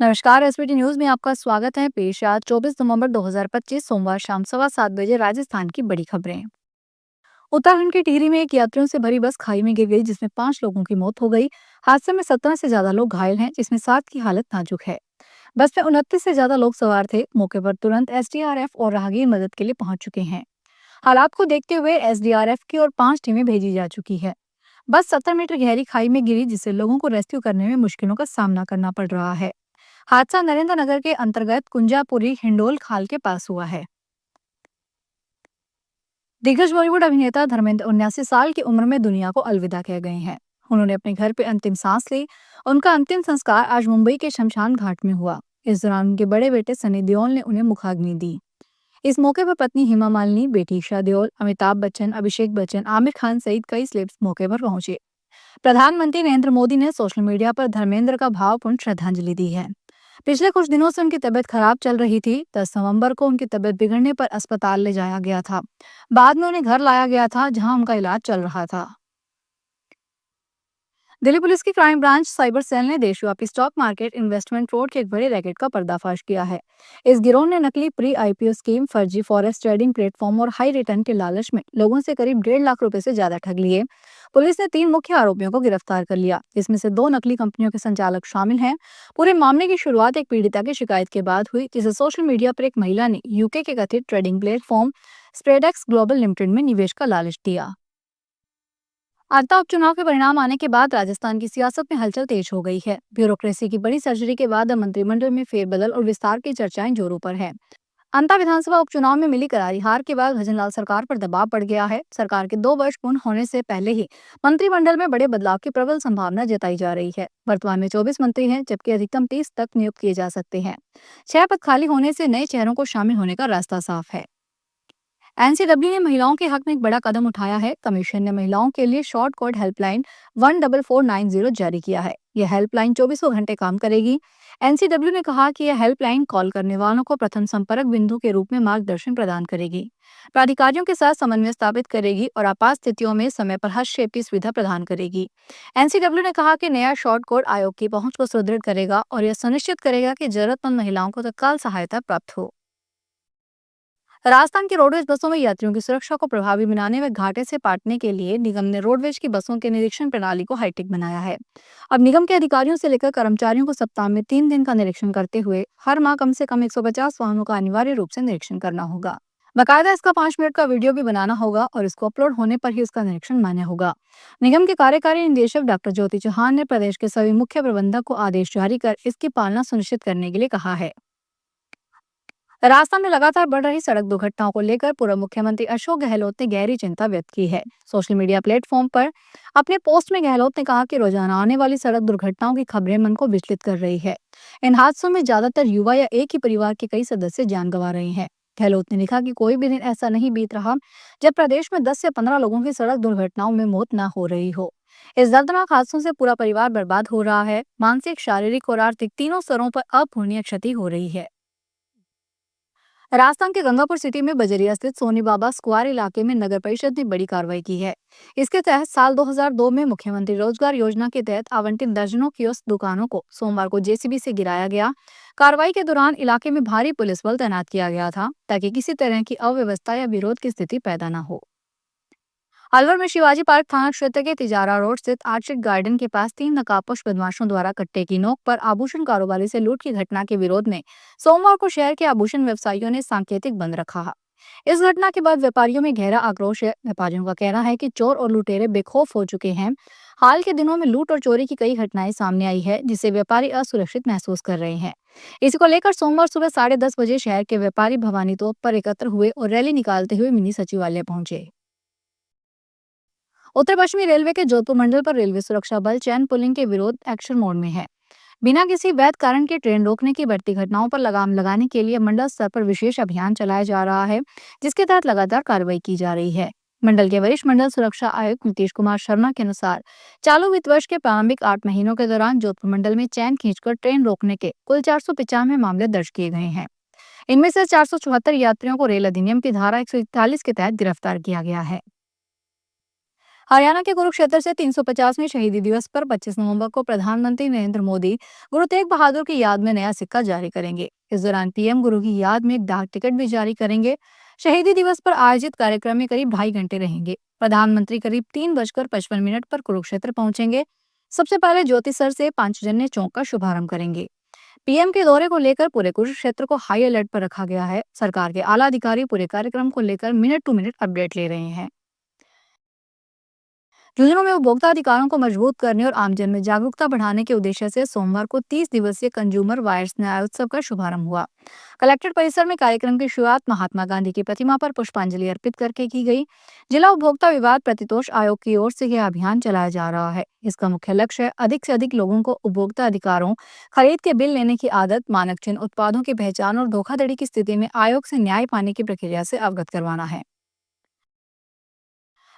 नमस्कार। SBT news में आपका स्वागत है। पेश है आज 24 नवंबर 2025 सोमवार शाम 7:15 बजे राजस्थान की बड़ी खबरें। उत्तराखंड के टिहरी में एक यात्रियों से भरी बस खाई में गिर गई, जिसमें 5 लोगों की मौत हो गई। हादसे में 17 से ज्यादा लोग घायल हैं, जिसमें 7 की हालत नाजुक है। बस में 29 से ज्यादा लोग सवार थे। मौके पर तुरंत एसडीआरएफ और राहगीर मदद के लिए पहुंच चुके हैं। हालात को देखते हुए एसडीआरएफ की और 5 टीमें भेजी जा चुकी है। बस 70 मीटर गहरी खाई में गिरी, जिससे लोगों को रेस्क्यू करने में मुश्किलों का सामना करना पड़ रहा है। हादसा नरेंद्र नगर के अंतर्गत कुंजापुरी हिंडोल खाल के पास हुआ है। दिग्गज बॉलीवुड अभिनेता धर्मेंद्र 79 साल की उम्र में दुनिया को अलविदा कह गए हैं। उन्होंने अपने घर पे अंतिम सांस ली। उनका अंतिम संस्कार आज मुंबई के शमशान घाट में हुआ। इस दौरान उनके बड़े बेटे सनी देओल ने उन्हें मुखाग्नि दी। इस मौके पर पत्नी हेमा मालिनी, बेटी ईशा देओल, अमिताभ बच्चन, अभिषेक बच्चन, आमिर खान सहित कई सेलेब्स मौके पर पहुंचे। प्रधानमंत्री नरेंद्र मोदी ने सोशल मीडिया पर धर्मेंद्र का भावपूर्ण श्रद्धांजलि दी है। पिछले कुछ दिनों से उनकी तबीयत खराब चल रही थी। 10 नवंबर को उनकी तबीयत बिगड़ने पर अस्पताल ले जाया गया था। बाद में उन्हें घर लाया गया था, जहां उनका इलाज चल रहा था। दिल्ली पुलिस की क्राइम ब्रांच साइबर सेल ने देशव्यापी स्टॉक मार्केट इन्वेस्टमेंट फ्रॉड के एक बड़े रैकेट का पर्दाफाश किया है। इस गिरोह ने नकली प्री आईपीओ स्कीम, फर्जी फॉरेक्स ट्रेडिंग प्लेटफॉर्म और हाई रिटर्न के लालच में लोगों से करीब 1.5 लाख रुपए से ज्यादा ठग लिए। पुलिस ने 3 मुख्य आरोपियों को गिरफ्तार कर लिया, जिसमें से 2 नकली कंपनियों के संचालक शामिल हैं। पूरे मामले की शुरुआत एक पीड़िता की शिकायत के बाद हुई, जिसे सोशल मीडिया पर एक महिला ने यूके के कथित ट्रेडिंग प्लेटफॉर्म स्प्रेडेक्स ग्लोबल लिमिटेड में निवेश का लालच दिया। आगरा उपचुनाव के परिणाम आने के बाद राजस्थान की सियासत में हलचल तेज हो गई है। ब्यूरोक्रेसी की बड़ी सर्जरी के बाद अब मंत्रिमंडल में फेरबदल और विस्तार की चर्चाएं जोरों पर है। अंता विधानसभा उपचुनाव में मिली करारी हार के बाद भजनलाल सरकार पर दबाव बढ़ गया है। सरकार के 2 वर्ष पूर्ण होने से पहले ही मंत्रिमंडल में बड़े बदलाव की प्रबल संभावना जताई जा रही है। वर्तमान में 24 मंत्री हैं, जबकि अधिकतम 30 तक नियुक्त किए जा सकते हैं। 6 पद खाली होने से नए चेहरों को शामिल होने का रास्ता साफ है। एनसीडब्ल्यू ने महिलाओं के हक में एक बड़ा कदम उठाया है। कमीशन ने महिलाओं के लिए शॉर्ट कोड हेल्पलाइन 14490 जारी किया है। यह हेल्पलाइन 24 घंटे काम करेगी। एनसीडब्ल्यू ने कहा कि यह हेल्पलाइन कॉल करने वालों को प्रथम संपर्क बिंदु के रूप में मार्गदर्शन प्रदान करेगी, प्राधिकारियों के साथ समन्वय स्थापित करेगी और आपात स्थितियों में समय पर हस्तक्षेप की सुविधा प्रदान करेगी। एनसीडब्ल्यू ने कहा कि नया शॉर्ट कोड आयोग की पहुंच को सुदृढ़ करेगा और यह सुनिश्चित करेगा कि जरूरतमंद महिलाओं को तत्काल सहायता प्राप्त हो। राजस्थान की रोडवेज बसों में यात्रियों की सुरक्षा को प्रभावी बनाने व घाटे से पाटने के लिए निगम ने रोडवेज की बसों के निरीक्षण प्रणाली को हाईटेक बनाया है। अब निगम के अधिकारियों से लेकर कर्मचारियों को सप्ताह में 3 दिन का निरीक्षण करते हुए हर माह कम से कम 150 वाहनों का अनिवार्य रूप से निरीक्षण करना होगा। बाकायदा इसका 5 मिनट का वीडियो भी बनाना होगा और इसको अपलोड होने पर ही इसका निरीक्षण मान्य होगा। निगम के कार्यकारी निदेशक डॉक्टर ज्योति चौहान ने प्रदेश के सभी मुख्य प्रबंधक को आदेश जारी कर इसकी पालना सुनिश्चित करने के लिए कहा है। राजस्थान में लगातार बढ़ रही सड़क दुर्घटनाओं को लेकर पूर्व मुख्यमंत्री अशोक गहलोत ने गहरी चिंता व्यक्त की है। सोशल मीडिया प्लेटफॉर्म पर अपने पोस्ट में गहलोत ने कहा कि रोजाना आने वाली सड़क दुर्घटनाओं की खबरें मन को विचलित कर रही है। इन हादसों में ज्यादातर युवा या एक ही परिवार के कई सदस्य जान गंवा रहे हैं। गहलोत ने लिखा कि कोई भी दिन ऐसा नहीं बीत रहा जब प्रदेश में 10 से 15 लोगों की सड़क दुर्घटनाओं में मौत न हो रही हो। इस दर्दनाक हादसों से पूरा परिवार बर्बाद हो रहा है। मानसिक, शारीरिक और आर्थिक तीनों स्तरों पर अपूरणीय क्षति हो रही है। राजस्थान के गंगापुर सिटी में बजरिया स्थित सोनी बाबा स्क्वायर इलाके में नगर परिषद ने बड़ी कार्रवाई की है। इसके तहत साल 2002 में मुख्यमंत्री रोजगार योजना के तहत आवंटित दर्जनों कियोस्क दुकानों को सोमवार को जेसीबी से गिराया गया। कार्रवाई के दौरान इलाके में भारी पुलिस बल तैनात किया गया था, ताकि किसी तरह की अव्यवस्था या विरोध की स्थिति पैदा न हो। अलवर में शिवाजी पार्क थाना क्षेत्र के तिजारा रोड स्थित आर्चिड गार्डन के पास 3 नकाबपोश बदमाशों द्वारा कट्टे की नोक पर आभूषण कारोबारी से लूट की घटना के विरोध में सोमवार को शहर के आभूषण व्यवसायियों ने सांकेतिक बंद रखा। इस घटना के बाद व्यापारियों में गहरा आक्रोश है। व्यापारियों का कहना है कि चोर और लुटेरे बेखौफ हो चुके हैं। हाल के दिनों में लूट और चोरी की कई घटनाएं सामने आई है, जिससे व्यापारी असुरक्षित महसूस कर रहे हैं। इसी को लेकर सोमवार सुबह 10:30 बजे शहर के व्यापारी भवानी तोप पर एकत्र हुए और रैली निकालते हुए मिनी सचिवालय पहुंचे। उत्तर पश्चिमी रेलवे के जोधपुर मंडल पर रेलवे सुरक्षा बल चैन पुलिंग के विरोध एक्शन मोड में है। बिना किसी वैध कारण के ट्रेन रोकने की बढ़ती घटनाओं पर लगाम लगाने के लिए मंडल स्तर पर विशेष अभियान चलाया जा रहा है, जिसके तहत लगातार कार्रवाई की जा रही है। मंडल के वरिष्ठ मंडल सुरक्षा आयुक्त नीतीश कुमार शर्मा के अनुसार चालू वित्त वर्ष के प्रारंभिक 8 महीनों के दौरान जोधपुर मंडल में चैन खींचकर ट्रेन रोकने के कुल 495 मामले दर्ज किए गए हैं। इनमें से 474 यात्रियों को रेल अधिनियम की धारा 141 के तहत गिरफ्तार किया गया है। हरियाणा के कुरुक्षेत्र से 350वें शहीदी दिवस पर 25 नवंबर को प्रधानमंत्री नरेंद्र मोदी गुरु तेग बहादुर की याद में नया सिक्का जारी करेंगे। इस दौरान पीएम गुरु की याद में एक डाक टिकट भी जारी करेंगे। शहीदी दिवस पर आयोजित कार्यक्रम में करीब 2.5 घंटे रहेंगे। प्रधानमंत्री करीब 3:55 पर कुरुक्षेत्र पहुंचेंगे। सबसे पहले ज्योतिसर से पांचजन्य चौक का शुभारंभ करेंगे। पीएम के दौरे को लेकर पूरे कुरुक्षेत्र को हाई अलर्ट पर रखा गया है। सरकार के आला अधिकारी पूरे कार्यक्रम को लेकर मिनट टू मिनट अपडेट ले रहे हैं। झुंझुनू में उपभोक्ता अधिकारों को मजबूत करने और आमजन में जागरूकता बढ़ाने के उद्देश्य से सोमवार को 30 दिवसीय कंज्यूमर वायर्स न्याय उत्सव का शुभारंभ हुआ। कलेक्ट्रेट परिसर में कार्यक्रम की शुरुआत महात्मा गांधी की प्रतिमा पर पुष्पांजलि अर्पित करके की गई। जिला उपभोक्ता विवाद प्रतितोष आयोग की ओर से यह अभियान चलाया जा रहा है। इसका मुख्य लक्ष्य है अधिक से अधिक लोगों को उपभोक्ता अधिकारों, खरीद के बिल लेने की आदत, मानक चिन्ह उत्पादों की पहचान और धोखाधड़ी की स्थिति में आयोग से न्याय पाने की प्रक्रिया से अवगत करवाना है।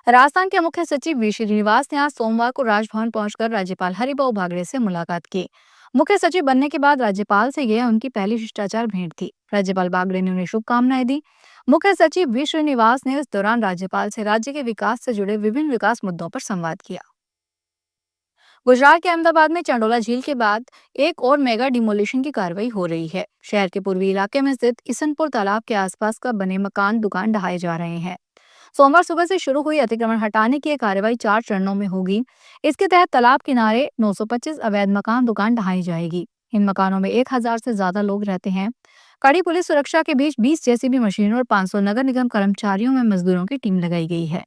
राजस्थान के मुख्य सचिव वी श्रीनिवास ने आज सोमवार को राजभवन पहुंचकर राज्यपाल हरिभाऊ बागड़े से मुलाकात की। मुख्य सचिव बनने के बाद राज्यपाल से यह उनकी पहली शिष्टाचार भेंट थी। राज्यपाल बागड़े ने उन्हें शुभकामनाएं दी। मुख्य सचिव वी श्रीनिवास ने इस दौरान राज्यपाल से राज्य के विकास से जुड़े विभिन्न विकास मुद्दों पर संवाद किया। गुजरात के अहमदाबाद में चंडोला झील के बाद एक और मेगा डिमोलिशन की कार्रवाई हो रही है। शहर के पूर्वी इलाके में स्थित किसनपुर तालाब के आसपास का बने मकान, दुकान ढहाए जा रहे हैं। सोमवार सुबह से शुरू हुई अतिक्रमण हटाने की यह कार्रवाई 4 चरणों में होगी। इसके तहत तालाब किनारे 925 अवैध मकान, दुकान ढहाई जाएगी। इन मकानों में 1000 से ज्यादा लोग रहते हैं। कड़ी पुलिस सुरक्षा के बीच 20 जेसीबी मशीनों और 500 नगर निगम कर्मचारियों में मजदूरों की टीम लगाई गई है।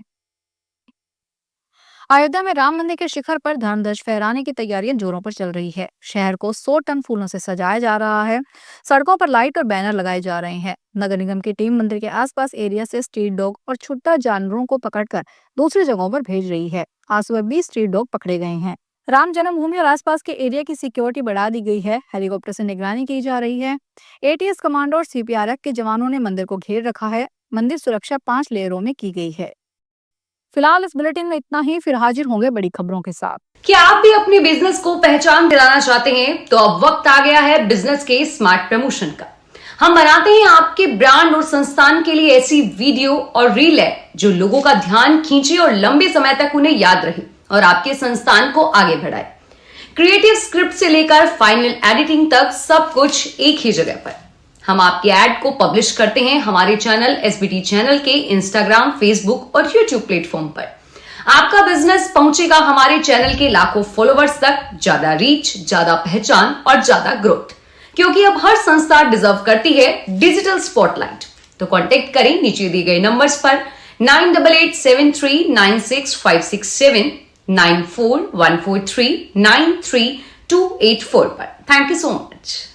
अयोध्या में राम मंदिर के शिखर पर धर्मध्वज फहराने की तैयारियां जोरों पर चल रही है। शहर को 100 टन फूलों से सजाया जा रहा है। सड़कों पर लाइट और बैनर लगाए जा रहे हैं। नगर निगम की टीम मंदिर के आसपास एरिया से स्ट्रीट डॉग और छुट्टा जानवरों को पकड़कर दूसरी जगहों पर भेज रही है। आज सुबह 20 स्ट्रीट डॉग पकड़े गए हैं। राम जन्मभूमि और आसपास के एरिया की सिक्योरिटी बढ़ा दी गई है। हेलीकॉप्टर से निगरानी की जा रही है। एटीएस कमांडो और सीपीआरएफ के जवानों ने मंदिर को घेर रखा है। मंदिर सुरक्षा 5 लेयरों में की गई है। फिलहाल इस बुलेटिन में इतना ही। फिर हाजिर होंगे बड़ी खबरों के साथ। क्या आप भी अपने बिजनेस को पहचान दिलाना चाहते हैं? तो अब वक्त आ गया है बिजनेस के स्मार्ट प्रमोशन का। हम बनाते हैं आपके ब्रांड और संस्थान के लिए ऐसी वीडियो और रील है जो लोगों का ध्यान खींचे और लंबे समय तक उन्हें याद रहे और आपके संस्थान को आगे बढ़ाए। क्रिएटिव स्क्रिप्ट से लेकर फाइनल एडिटिंग तक सब कुछ एक ही जगह पर। हम आपके ऐड को पब्लिश करते हैं हमारे चैनल एसबीटी चैनल के इंस्टाग्राम, फेसबुक और यूट्यूब प्लेटफॉर्म पर। आपका बिजनेस पहुंचेगा हमारे चैनल के लाखों फॉलोवर्स तक, ज्यादा रीच, ज्यादा पहचान और ज्यादा ग्रोथ, क्योंकि अब हर संस्था डिजर्व करती है डिजिटल स्पॉटलाइट। तो कांटेक्ट करें नीचे दिए गए नंबर्स पर 9887396567, 9414393284 पर। Thank you so much.